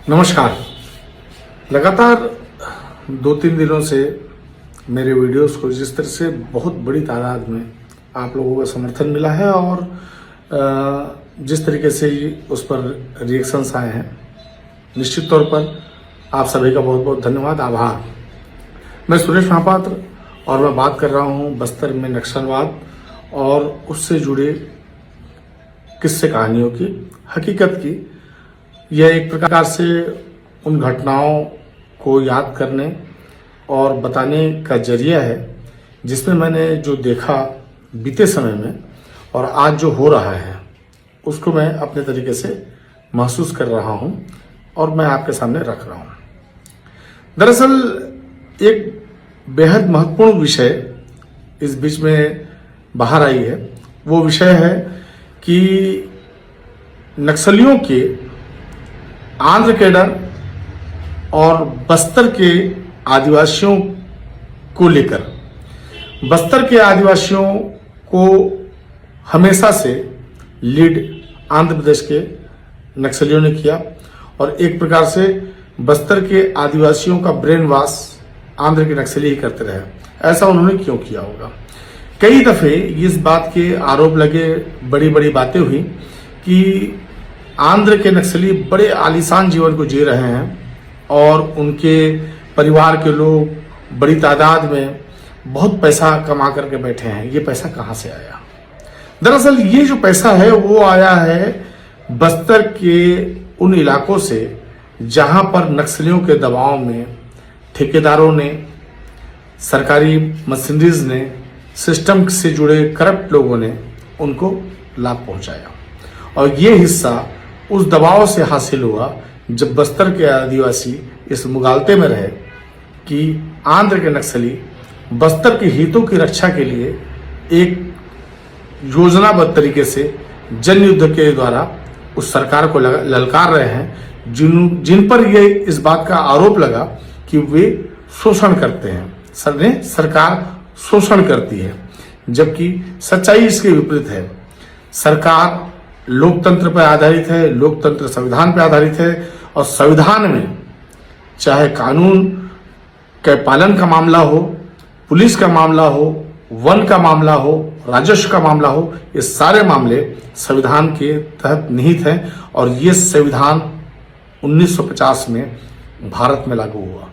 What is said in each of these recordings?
नमस्कार। लगातार 2-3 दिनों से मेरे वीडियोस को जिस तरह से बहुत बड़ी तादाद में आप लोगों का समर्थन मिला है और जिस तरीके से उस पर रिएक्शंस आए हैं, निश्चित तौर पर आप सभी का बहुत बहुत धन्यवाद, आभार। मैं सुरेश महापात्र और मैं बात कर रहा हूं बस्तर में नक्सलवाद और उससे जुड़े किस्से कहानियों की, हकीकत की। यह एक प्रकार से उन घटनाओं को याद करने और बताने का जरिया है जिसमें मैंने जो देखा बीते समय में और आज जो हो रहा है उसको मैं अपने तरीके से महसूस कर रहा हूं और मैं आपके सामने रख रहा हूं। दरअसल एक बेहद महत्वपूर्ण विषय इस बीच में बाहर आई है। वो विषय है कि नक्सलियों के आंध्र कैडर और बस्तर के आदिवासियों को लेकर। बस्तर के आदिवासियों को हमेशा से लीड आंध्र प्रदेश के नक्सलियों ने किया और एक प्रकार से बस्तर के आदिवासियों का ब्रेन वॉश आंध्र के नक्सली ही करते रहे। ऐसा उन्होंने क्यों किया होगा? कई दफे इस बात के आरोप लगे, बड़ी बड़ी बातें हुई कि आंध्र के नक्सली बड़े आलीशान जीवन को जी रहे हैं और उनके परिवार के लोग बड़ी तादाद में बहुत पैसा कमा करके बैठे हैं। ये पैसा कहाँ से आया? दरअसल ये जो पैसा है वो आया है बस्तर के उन इलाकों से जहां पर नक्सलियों के दबाव में ठेकेदारों ने, सरकारी मशीनरीज ने, सिस्टम से जुड़े करप्ट लोगों ने उनको लाभ पहुंचाया। और ये हिस्सा उस दबाव से हासिल हुआ जब बस्तर के आदिवासी इस मुगालते में रहे कि आंध्र के नक्सली बस्तर के हितों की रक्षा के लिए एक योजनाबद्ध तरीके से जन युद्ध के द्वारा उस सरकार को ललकार रहे हैं, जिन पर ये इस बात का आरोप लगा कि वे शोषण करते हैं। सरकार शोषण करती है, जबकि सच्चाई इसके विपरीत है। सरकार लोकतंत्र पर आधारित है, लोकतंत्र संविधान पर आधारित है और संविधान में चाहे कानून के पालन का मामला हो, पुलिस का मामला हो, वन का मामला हो, राजस्व का मामला हो, ये सारे मामले संविधान के तहत निहित हैं और ये संविधान 1950 में भारत में लागू हुआ।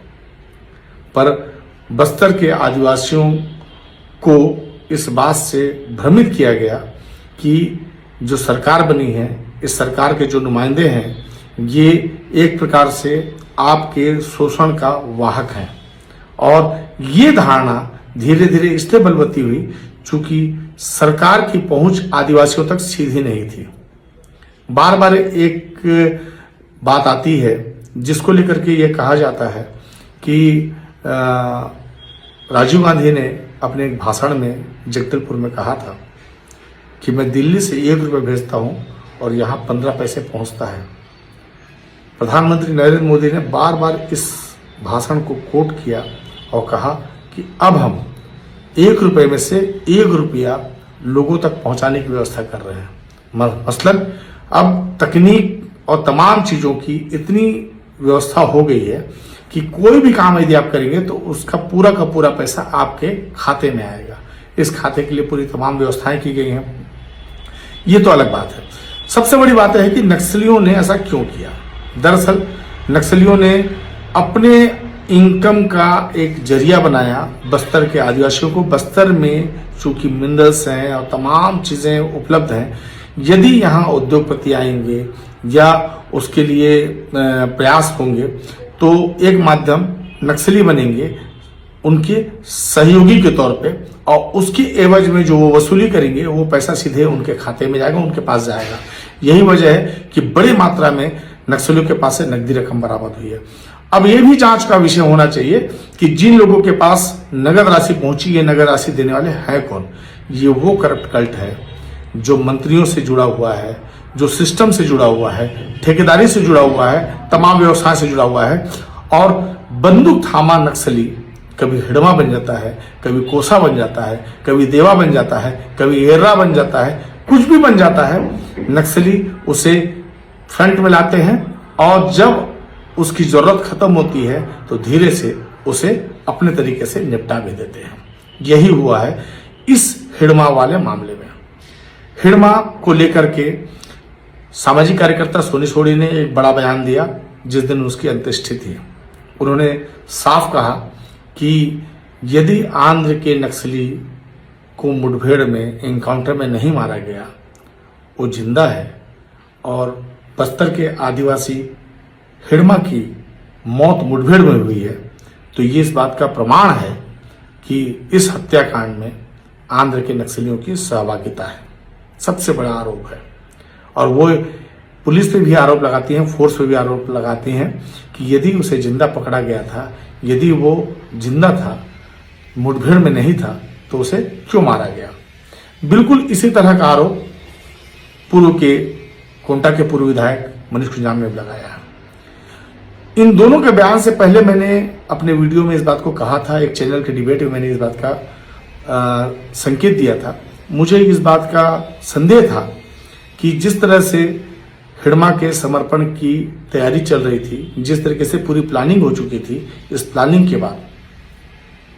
पर बस्तर के आदिवासियों को इस बात से भ्रमित किया गया कि जो सरकार बनी है, इस सरकार के जो नुमाइंदे हैं, ये एक प्रकार से आपके शोषण का वाहक हैं। और ये धारणा धीरे धीरे इसलिए बलवती हुई चूंकि सरकार की पहुंच आदिवासियों तक सीधी नहीं थी। बार बार एक बात आती है जिसको लेकर के ये कहा जाता है कि राजीव गांधी ने अपने एक भाषण में जगदलपुर में कहा था कि मैं दिल्ली से 1 रुपये भेजता हूं और यहां 15 पैसे पहुंचता है। प्रधानमंत्री नरेंद्र मोदी ने बार बार इस भाषण को कोट किया और कहा कि अब हम 1 रुपये में से 1 रुपया लोगों तक पहुंचाने की व्यवस्था कर रहे हैं। मसलन अब तकनीक और तमाम चीज़ों की इतनी व्यवस्था हो गई है कि कोई भी काम यदि आप करेंगे तो उसका पूरा का पूरा पैसा आपके खाते में आएगा। इस खाते के लिए पूरी तमाम व्यवस्थाएं की गई हैं। ये तो अलग बात है। सबसे बड़ी बात है कि नक्सलियों ने ऐसा क्यों किया? दरअसल नक्सलियों ने अपने इनकम का एक जरिया बनाया बस्तर के आदिवासियों को। बस्तर में चूंकि मिनरल्स हैं और तमाम चीज़ें उपलब्ध हैं, यदि यहाँ उद्योगपति आएंगे या उसके लिए प्रयास होंगे तो एक माध्यम नक्सली बनेंगे उनके सहयोगी के तौर पे और उसकी एवज में जो वो वसूली करेंगे वो पैसा सीधे उनके खाते में जाएगा, उनके पास जाएगा। यही वजह है कि बड़ी मात्रा में नक्सलियों के पास से नकदी रकम बरामद हुई है। अब ये भी जांच का विषय होना चाहिए कि जिन लोगों के पास नगद राशि पहुंची, ये नगद राशि देने वाले हैं कौन? ये वो करप्ट कल्ट है जो मंत्रियों से जुड़ा हुआ है, जो सिस्टम से जुड़ा हुआ है, ठेकेदारी से जुड़ा हुआ है, तमाम व्यवसाय से जुड़ा हुआ है। और बंदूक थामा नक्सली कभी हिडमा बन जाता है, कभी कोसा बन जाता है, कभी देवा बन जाता है, कभी एर्रा बन जाता है, कुछ भी बन जाता है। नक्सली उसे फ्रंट में लाते हैं और जब उसकी जरूरत खत्म होती है तो धीरे से उसे अपने तरीके से निपटा भी देते हैं। यही हुआ है इस हिड़मा वाले मामले में। हिड़मा को लेकर के सामाजिक कार्यकर्ता सोनी सोढ़ी ने एक बड़ा बयान दिया जिस दिन उसकी अंत्येष्टि थी। उन्होंने साफ कहा कि यदि आंध्र के नक्सली को मुठभेड़ में एनकाउंटर में नहीं मारा गया, वो जिंदा है, और बस्तर के आदिवासी हिड़मा की मौत मुठभेड़ में हुई है, तो ये इस बात का प्रमाण है कि इस हत्याकांड में आंध्र के नक्सलियों की सहभागिता है। सबसे बड़ा आरोप है। और वो पुलिस पे भी आरोप लगाती हैं, फोर्स पे भी आरोप लगाती हैं कि यदि उसे जिंदा पकड़ा गया था, यदि वो जिंदा था, मुठभेड़ में नहीं था, तो उसे क्यों मारा गया। बिल्कुल इसी तरह का आरोप पूर्व के कोंटा के पूर्व विधायक मनीष कुंजाम ने लगाया है। इन दोनों के बयान से पहले मैंने अपने वीडियो में इस बात को कहा था, एक चैनल के डिबेट में मैंने इस बात का संकेत दिया था। मुझे इस बात का संदेह था कि जिस तरह से हिड़मा के समर्पण की तैयारी चल रही थी, जिस तरीके से पूरी प्लानिंग हो चुकी थी, इस प्लानिंग के बाद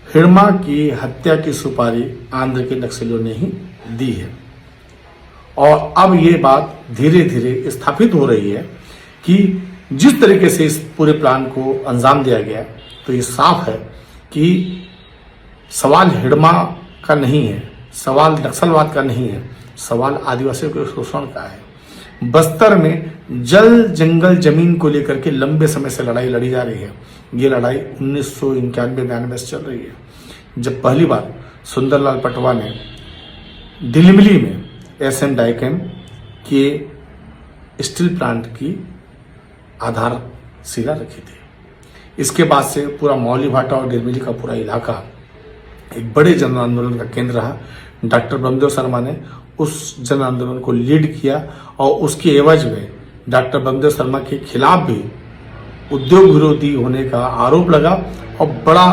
हिड़मा की हत्या की सुपारी आंध्र के नक्सलियों ने ही दी है। और अब ये बात धीरे धीरे स्थापित हो रही है कि जिस तरीके से इस पूरे प्लान को अंजाम दिया गया, तो ये साफ है कि सवाल हिड़मा का नहीं है, सवाल नक्सलवाद का नहीं है, सवाल आदिवासियों के शोषण का है। बस्तर में जल जंगल जमीन को लेकर के लंबे समय से लड़ाई लड़ी जा रही है। ये लड़ाई 1991-92 से चल रही है, जब पहली बार सुंदरलाल पटवा ने डिलिमिली में एसएन डाइकेम के स्टील प्लांट की आधारशिला रखी थी। इसके बाद से पूरा मौली भाटा और डिलिमिली का पूरा इलाका एक बड़े जन आंदोलन का केंद्र रहा। डॉक्टर ब्रह्मदेव शर्मा ने उस जन आंदोलन को लीड किया और उसके एवज में डॉक्टर ब्रह्मदेव शर्मा के खिलाफ भी उद्योग विरोधी होने का आरोप लगा और बड़ा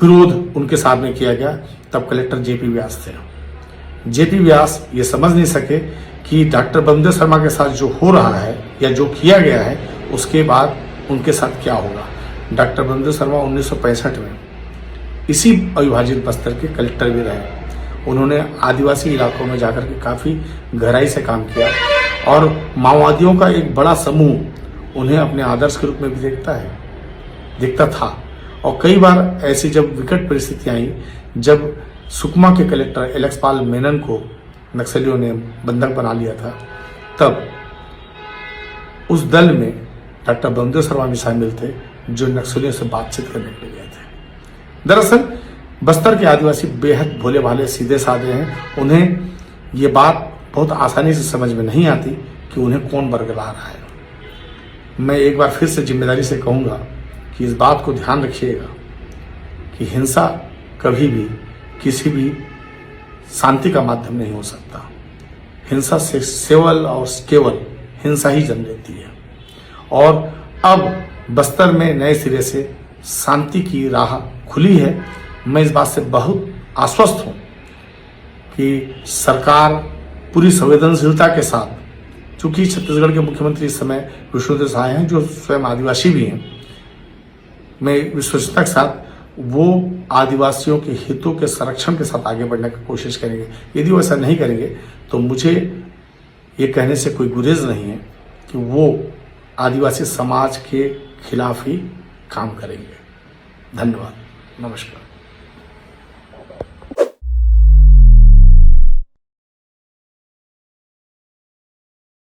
विरोध उनके सामने किया गया। तब कलेक्टर जेपी व्यास थे। जेपी व्यास ये समझ नहीं सके कि डॉक्टर ब्रह्मदेव शर्मा के साथ जो हो रहा है या जो किया गया है, उसके बाद उनके साथ क्या होगा। डॉक्टर ब्रह्मदेव शर्मा 1965 में इसी अविभाजित बस्तर के कलेक्टर भी रहे। उन्होंने आदिवासी इलाकों में जाकर के काफ़ी गहराई से काम किया और माओवादियों का एक बड़ा समूह उन्हें अपने आदर्श के रूप में भी देखता था। और कई बार ऐसी जब विकट परिस्थितियाँ आई, जब सुकमा के कलेक्टर एलेक्सपाल मेनन को नक्सलियों ने बंधक बना लिया था, तब उस दल में डॉक्टर ब्रह्मदेव शर्मा भी शामिल थे, जो नक्सलियों से बातचीत करने के लिए गए थे। दरअसल बस्तर के आदिवासी बेहद भोले भाले सीधे साधे हैं। उन्हें ये बात बहुत आसानी से समझ में नहीं आती कि उन्हें कौन बरगला रहा है। मैं एक बार फिर से जिम्मेदारी से कहूँगा कि इस बात को ध्यान रखिएगा कि हिंसा कभी भी किसी भी शांति का माध्यम नहीं हो सकता। हिंसा से केवल और केवल हिंसा ही जन्म लेती है। और अब बस्तर में नए सिरे से शांति की राह खुली है। मैं इस बात से बहुत आश्वस्त हूँ कि सरकार पूरी संवेदनशीलता के साथ, चूंकि छत्तीसगढ़ के मुख्यमंत्री इस समय विष्णुदेव साय हैं, जो स्वयं आदिवासी भी हैं, मैं विश्वसनीयता के साथ वो आदिवासियों के हितों के संरक्षण के साथ आगे बढ़ने की कोशिश करेंगे। यदि वो ऐसा नहीं करेंगे तो मुझे ये कहने से कोई गुरेज नहीं है कि वो आदिवासी समाज के खिलाफ ही काम करेंगे। धन्यवाद, नमस्कार।